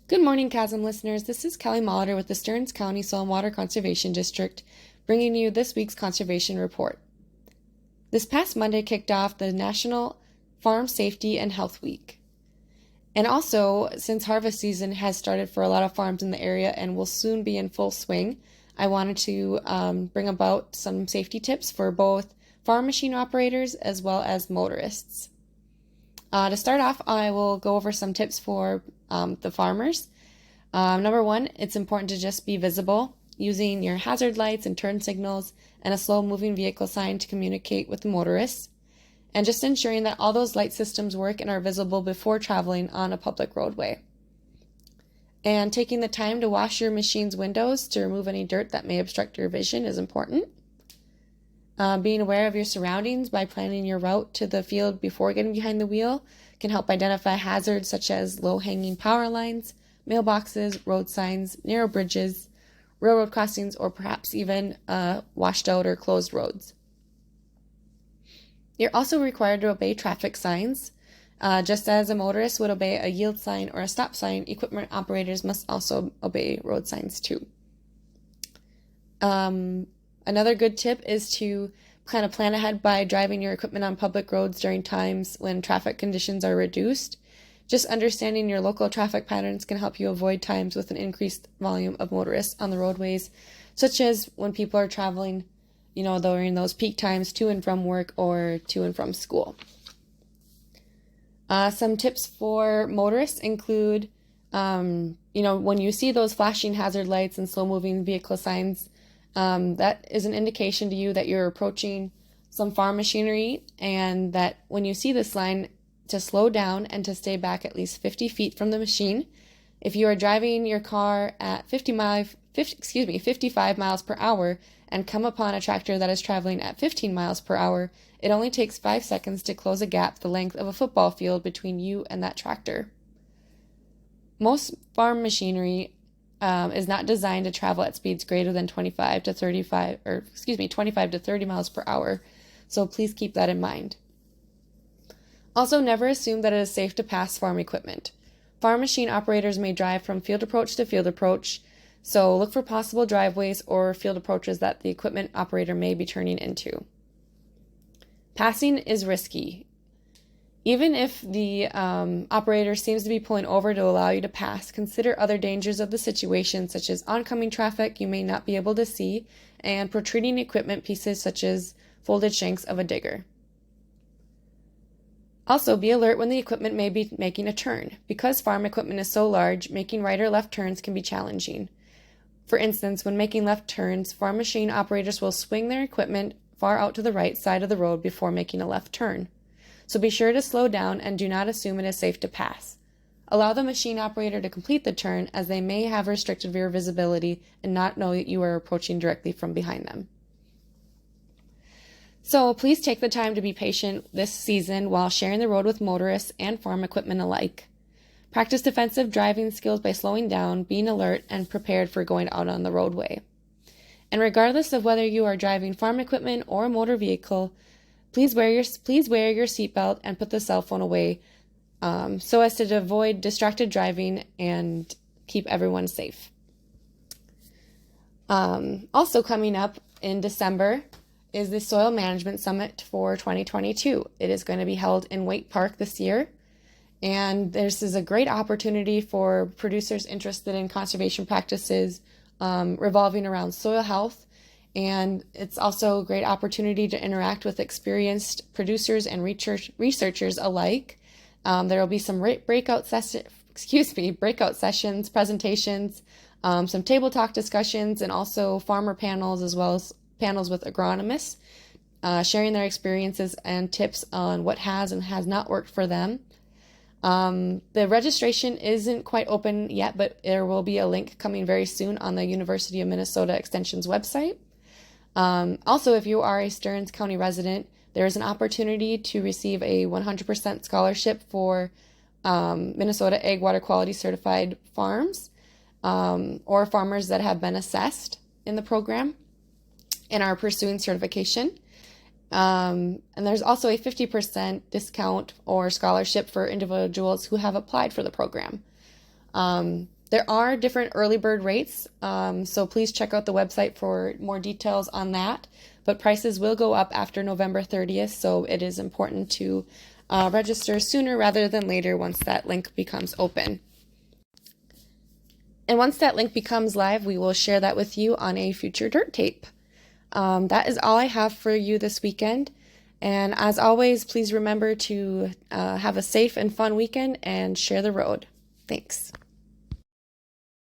Good morning, KASM listeners. This is Kelly Molitor with the Stearns County Soil and Water Conservation District, bringing you this week's conservation report. This past Monday kicked off the National Farm Safety and Health Week. And also, since harvest season has started for a lot of farms in the area and will soon be in full swing, I wanted to bring about some safety tips for both farm machine operators as well as motorists. To start off, I will go over some tips for the farmers. Number one, it's important to just be visible, using your hazard lights and turn signals and a slow-moving vehicle sign to communicate with the motorists, and just ensuring that all those light systems work and are visible before traveling on a public roadway. And taking the time to wash your machine's windows to remove any dirt that may obstruct your vision is important. Being aware of your surroundings by planning your route to the field before getting behind the wheel can help identify hazards such as low-hanging power lines, mailboxes, road signs, narrow bridges, railroad crossings, or perhaps even washed out or closed roads. You're also required to obey traffic signs. Just as a motorist would obey a yield sign or a stop sign, equipment operators must also obey road signs too. Another good tip is to kind of plan ahead by driving your equipment on public roads during times when traffic conditions are reduced. Just understanding your local traffic patterns can help you avoid times with an increased volume of motorists on the roadways, such as when people are traveling, during those peak times to and from work or to and from school. Some tips for motorists include, when you see those flashing hazard lights and slow-moving vehicle signs, that is an indication to you that you're approaching some farm machinery, and that when you see this line, to slow down and to stay back at least 50 feet from the machine. If you are driving your car at 55 miles per hour and come upon a tractor that is traveling at 15 miles per hour, it only takes 5 seconds to close a gap the length of a football field between you and that tractor. Most farm machinery is not designed to travel at speeds greater than 25 to 30 miles per hour, so please keep that in mind. Also, never assume that it is safe to pass farm equipment. Farm machine operators may drive from field approach to field approach, so look for possible driveways or field approaches that the equipment operator may be turning into. Passing is risky. Even if the operator seems to be pulling over to allow you to pass, consider other dangers of the situation, such as oncoming traffic you may not be able to see, and protruding equipment pieces such as folded shanks of a digger. Also, be alert when the equipment may be making a turn. Because farm equipment is so large, making right or left turns can be challenging. For instance, when making left turns, farm machine operators will swing their equipment far out to the right side of the road before making a left turn. So be sure to slow down and do not assume it is safe to pass. Allow the machine operator to complete the turn, as they may have restricted rear visibility and not know that you are approaching directly from behind them. So please take the time to be patient this season while sharing the road with motorists and farm equipment alike. Practice defensive driving skills by slowing down, being alert, and prepared for going out on the roadway. And regardless of whether you are driving farm equipment or a motor vehicle, please wear your seatbelt and put the cell phone away so as to avoid distracted driving and keep everyone safe. Also coming up in December is the Soil Management Summit for 2022. It is going to be held in Waite Park this year, and this is a great opportunity for producers interested in conservation practices revolving around soil health, and it's also a great opportunity to interact with experienced producers and researchers alike. There will be some breakout sessions, presentations, some table talk discussions, and also farmer panels, as well as panels with agronomists, sharing their experiences and tips on what has and has not worked for them. The registration isn't quite open yet, but there will be a link coming very soon on the University of Minnesota Extension's website. Also, if you are a Stearns County resident, there is an opportunity to receive a 100% scholarship for Minnesota Ag Water Quality Certified farms or farmers that have been assessed in the program and are pursuing certification. And there's also a 50% discount or scholarship for individuals who have applied for the program. There are different early bird rates, so please check out the website for more details on that. But prices will go up after November 30th, so it is important to register sooner rather than later once that link becomes open. And once that link becomes live, we will share that with you on a future dirt tape. That is all I have for you this weekend. And as always, please remember to have a safe and fun weekend and share the road. Thanks.